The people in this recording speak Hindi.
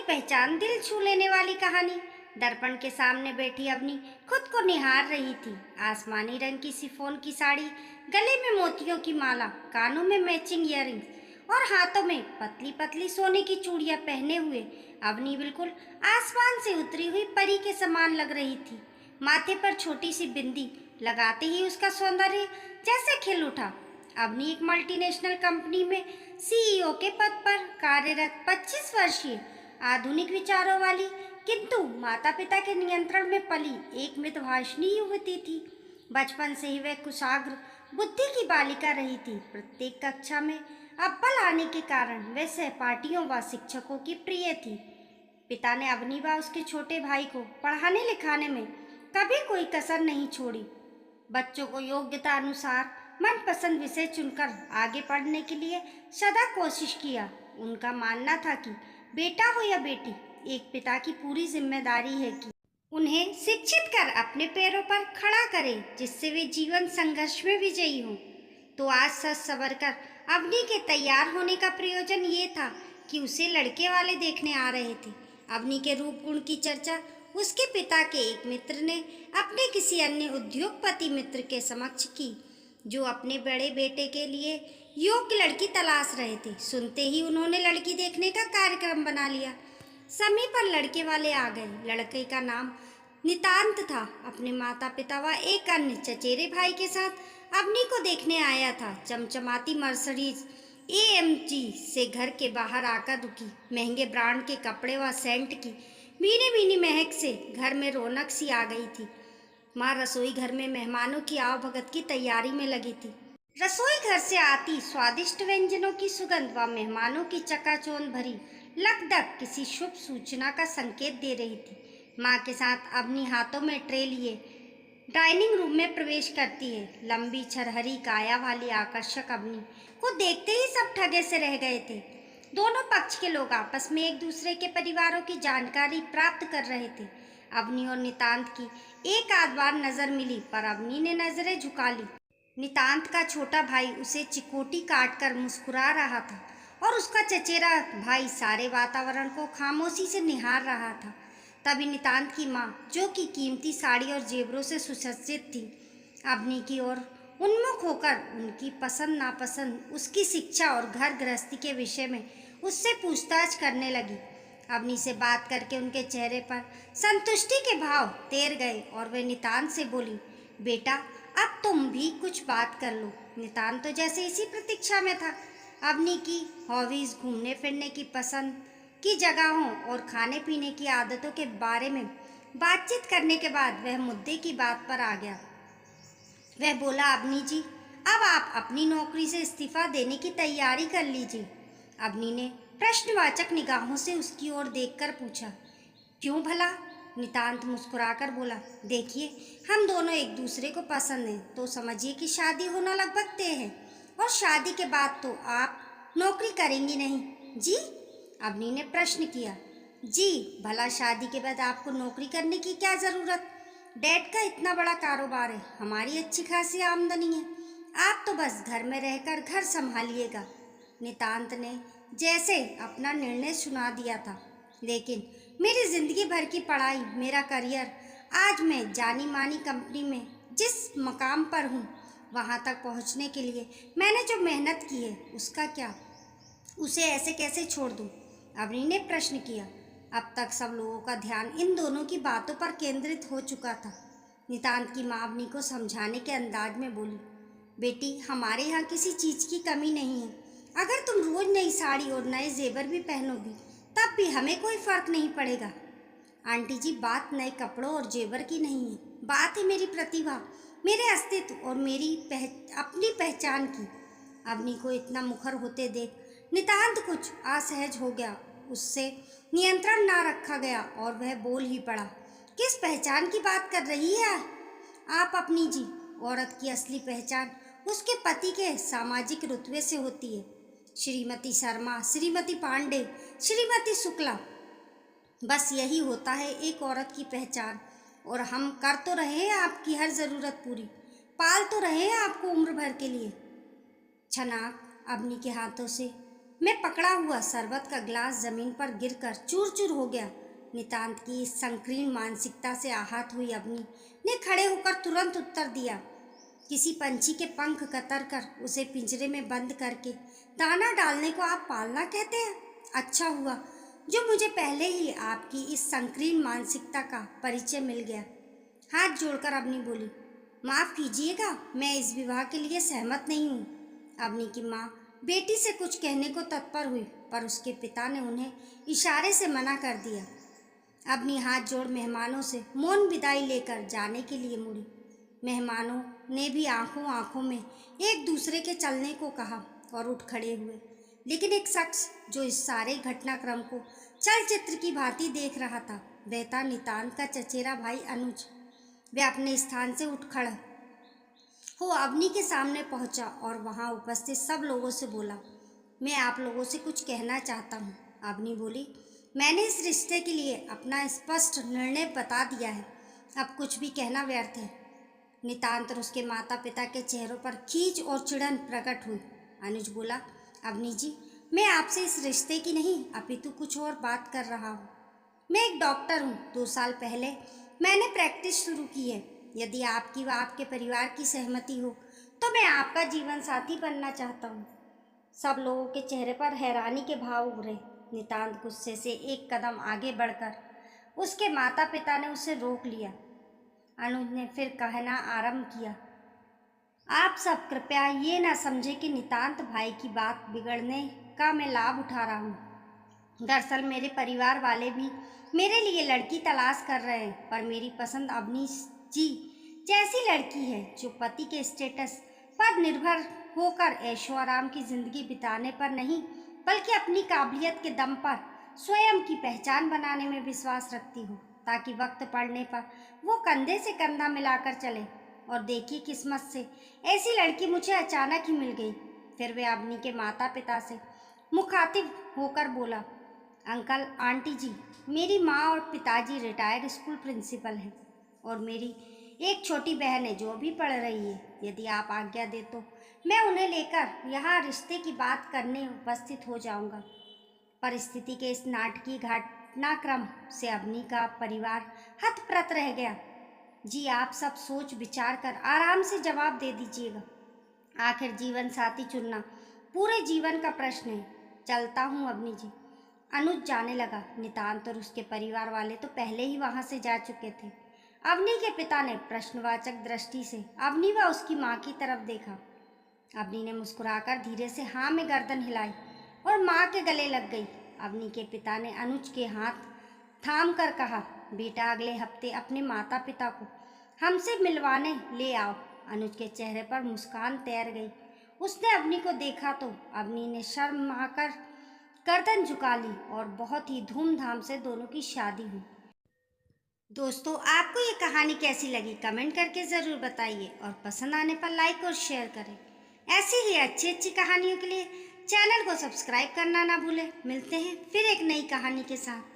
पहचान दिल छू लेने वाली कहानी। दर्पण के सामने बैठी अवनी खुद को निहार रही थी। आसमानी रंग की शिफॉन की साड़ी, गले में मोतियों की माला, कानों में मैचिंग ईयरिंग्स और हाथों में पतली पतली सोने की चूड़ियां पहने हुए अवनी बिल्कुल आसमान से उतरी हुई परी के समान लग रही थी। माथे पर छोटी सी बिंदी लगाते ही उसका सौंदर्य जैसे खिल उठा। अवनी एक मल्टीनेशनल कंपनी में सीईओ के पद पर कार्यरत 25 वर्षीय आधुनिक विचारों वाली किंतु माता पिता के नियंत्रण में पली एक मृदुभाषिणी युवती थी। बचपन से ही वह कुशाग्र बुद्धि की बालिका रही थी। प्रत्येक कक्षा में अव्वल आने के कारण वह सहपाठियों व शिक्षकों की प्रिय थी। पिता ने अवनी व उसके छोटे भाई को पढ़ाने लिखाने में कभी कोई कसर नहीं छोड़ी। बच्चों को योग्यता अनुसार मनपसंद विषय चुनकर आगे पढ़ने के लिए सदा कोशिश किया। उनका मानना था कि बेटा हो या बेटी, एक पिता की पूरी जिम्मेदारी है कि उन्हें शिक्षित कर अपने पैरों पर खड़ा करे, जिससे वे जीवन संघर्ष में विजयी हों। तो आज सच सवर कर अवनी के तैयार होने का प्रयोजन ये था कि उसे लड़के वाले देखने आ रहे थे। अवनी के रूप गुण की चर्चा उसके पिता के एक मित्र ने अपने किसी अन्य उद्योगपति मित्र के समक्ष की, जो अपने बड़े बेटे के लिए योग्य लड़की तलाश रहे थे। सुनते ही उन्होंने लड़की देखने का कार्यक्रम बना लिया। समय पर लड़के वाले आ गए। लड़के का नाम नितांत था। अपने माता पिता व एक अन्य चचेरे भाई के साथ अवनी को देखने आया था। चमचमाती मर्सिडीज एएमजी से घर के बाहर आकर रुकी। महंगे ब्रांड के कपड़े व सेंट की भीनी भीनी महक से घर में रौनक सी आ गई थी। माँ रसोई घर में मेहमानों की आवभगत की तैयारी में लगी थी। रसोई घर से आती स्वादिष्ट व्यंजनों की सुगंध व मेहमानों की चकाचौंध भरी लगदग किसी शुभ सूचना का संकेत दे रही थी। माँ के साथ अवनी हाथों में ट्रे लिए डाइनिंग रूम में प्रवेश करती है। लंबी छरहरी काया वाली आकर्षक अवनी को देखते ही सब ठगे से रह गए थे। दोनों पक्ष के लोग आपस में एक दूसरे के परिवारों की जानकारी प्राप्त कर रहे थे। अवनी और नितांत की एक आध बार नजर मिली, पर अवनी ने नजरें झुका ली। नितांत का छोटा भाई उसे चिकोटी काट कर मुस्कुरा रहा था और उसका चचेरा भाई सारे वातावरण को खामोशी से निहार रहा था। तभी नितांत की माँ, जो कि कीमती साड़ी और जेवरों से सुसज्जित थी, अवनी की ओर उन्मुख होकर उनकी पसंद नापसंद, उसकी शिक्षा और घर गृहस्थी के विषय में उससे पूछताछ करने लगी। अवनी से बात करके उनके चेहरे पर संतुष्टि के भाव तैर गए और वे नितांत से बोली, बेटा अब तुम भी कुछ बात कर लो। नितांत तो जैसे इसी प्रतीक्षा में था। अवनी की हॉबीज, घूमने फिरने की पसंद की जगहों और खाने पीने की आदतों के बारे में बातचीत करने के बाद वह मुद्दे की बात पर आ गया। वह बोला, अवनी जी, अब आप अपनी नौकरी से इस्तीफा देने की तैयारी कर लीजिए। अवनी ने प्रश्नवाचक निगाहों से उसकी ओर देखकर पूछा, क्यों भला? नितांत मुस्कुराकर बोला, देखिए, हम दोनों एक दूसरे को पसंद हैं तो समझिए कि शादी होना लगभग तय है, और शादी के बाद तो आप नौकरी करेंगी नहीं। जी? अवनी ने प्रश्न किया। जी, भला शादी के बाद आपको नौकरी करने की क्या ज़रूरत? डैड का इतना बड़ा कारोबार है, हमारी अच्छी खासी आमदनी है, आप तो बस घर में रहकर घर संभालिएगा। नितांत ने जैसे अपना निर्णय सुना दिया था। लेकिन मेरी जिंदगी भर की पढ़ाई, मेरा करियर, आज मैं जानी मानी कंपनी में जिस मकाम पर हूँ, वहाँ तक पहुँचने के लिए मैंने जो मेहनत की है, उसका क्या? उसे ऐसे कैसे छोड़ दूँ? अवनी ने प्रश्न किया। अब तक सब लोगों का ध्यान इन दोनों की बातों पर केंद्रित हो चुका था। नितांत की माँ अवनी को समझाने के अंदाज में बोली, बेटी, हमारे यहाँ किसी चीज़ की कमी नहीं है। अगर तुम रोज नई साड़ी और नए जेवर भी पहनोगी, तब भी हमें कोई फर्क नहीं पड़ेगा। आंटी जी, बात नए कपड़ों और जेवर की नहीं है, बात है मेरी प्रतिभा, मेरे अस्तित्व और मेरी अपनी पहचान की। अवनी को इतना मुखर होते देख नितांत कुछ असहज हो गया। उससे नियंत्रण ना रखा गया और वह बोल ही पड़ा, किस पहचान की बात कर रही है आप अपनी जी? औरत की असली पहचान उसके पति के सामाजिक रुतबे से होती है। श्रीमती शर्मा, श्रीमती पांडे, श्रीमती शुक्ला, बस यही होता है एक औरत की पहचान। और हम कर तो रहे हैं आपकी हर ज़रूरत पूरी, पाल तो रहे हैं आपको उम्र भर के लिए। छनाक अवनी के हाथों से मैं पकड़ा हुआ शरबत का ग्लास जमीन पर गिरकर चूर चूर हो गया। नितांत की इस संकीर्ण मानसिकता से आहत हुई अवनी ने खड़े होकर तुरंत उत्तर दिया, किसी पंछी के पंख कतर कर उसे पिंजरे में बंद करके दाना डालने को आप पालना कहते हैं? अच्छा हुआ जो मुझे पहले ही आपकी इस संकीर्ण मानसिकता का परिचय मिल गया। हाथ जोड़कर अवनी बोली, माफ कीजिएगा, मैं इस विवाह के लिए सहमत नहीं हूँ। अवनी की माँ बेटी से कुछ कहने को तत्पर हुई, पर उसके पिता ने उन्हें इशारे से मना कर दिया। अवनी हाथ जोड़ मेहमानों से मौन विदाई लेकर जाने के लिए मुड़ी। मेहमानों ने भी आंखों आंखों में एक दूसरे के चलने को कहा और उठ खड़े हुए, लेकिन एक शख्स जो इस सारे घटनाक्रम को चलचित्र की भांति देख रहा था वह था नितांत का चचेरा भाई अनुज। वह अपने स्थान से उठ खड़ा हो अवनी के सामने पहुंचा और वहां उपस्थित सब लोगों से बोला, मैं आप लोगों से कुछ कहना चाहता हूँ। अवनी बोली, मैंने इस रिश्ते के लिए अपना स्पष्ट निर्णय बता दिया है, अब कुछ भी कहना व्यर्थ है। नितांत और उसके माता पिता के चेहरों पर खींच और चिढ़न प्रकट हुई। अनुज बोला, अवनी जी, मैं आपसे इस रिश्ते की नहीं अपितु कुछ और बात कर रहा हूँ। मैं एक डॉक्टर हूँ। 2 साल पहले मैंने प्रैक्टिस शुरू की है। यदि आपकी व आपके परिवार की सहमति हो तो मैं आपका जीवन साथी बनना चाहता हूँ। सब लोगों के चेहरे पर हैरानी के भाव उभरे। नितांत गुस्से से एक कदम आगे बढ़कर उसके माता पिता ने उसे रोक लिया। अनुज ने फिर कहना आरंभ किया, आप सब कृपया ये ना समझे कि नितांत भाई की बात बिगड़ने का मैं लाभ उठा रहा हूँ। दरअसल मेरे परिवार वाले भी मेरे लिए लड़की तलाश कर रहे हैं, पर मेरी पसंद अवनी जी जैसी लड़की है जो पति के स्टेटस पर निर्भर होकर ऐशो आराम की जिंदगी बिताने पर नहीं बल्कि अपनी काबिलियत के दम पर स्वयं की पहचान बनाने में विश्वास रखती हो, ताकि वक्त पड़ने पर वो कंधे से कंधा मिलाकर चले। और देखिए किस्मत से ऐसी लड़की मुझे अचानक ही मिल गई। फिर वे अवनी के माता पिता से मुखातिब होकर बोला, अंकल आंटी जी, मेरी माँ और पिताजी रिटायर्ड स्कूल प्रिंसिपल हैं और मेरी एक छोटी बहन है जो भी पढ़ रही है। यदि आप आज्ञा दे तो मैं उन्हें लेकर यहाँ रिश्ते की बात करने उपस्थित हो जाऊँगा। परिस्थिति के इस नाटकीय घटनाक्रम से अवनी का परिवार हतप्रत रह गया। जी आप सब सोच विचार कर आराम से जवाब दे दीजिएगा। आखिर जीवन साथी चुनना पूरे जीवन का प्रश्न है। चलता हूँ अवनी जी। अनुज जाने लगा। नितांत और उसके परिवार वाले तो पहले ही वहां से जा चुके थे। अवनी के पिता ने प्रश्नवाचक दृष्टि से अवनी व उसकी माँ की तरफ देखा। अवनी ने मुस्कुराकर धीरे से हाँ में गर्दन हिलाई और माँ के गले लग गई। अवनी के पिता ने अनुज के हाथ थाम कर कहा, बेटा अगले हफ्ते अपने माता पिता को हमसे मिलवाने ले आओ। अनुज के चेहरे पर मुस्कान तैर गई। उसने अवनी को देखा तो अवनी ने शर्म आकर गर्दन झुका ली और बहुत ही धूमधाम से दोनों की शादी हुई। दोस्तों, आपको ये कहानी कैसी लगी कमेंट करके ज़रूर बताइए और पसंद आने पर लाइक और शेयर करें। ऐसी ही अच्छी अच्छी कहानियों के लिए चैनल को सब्सक्राइब करना ना भूलें। मिलते हैं फिर एक नई कहानी के साथ।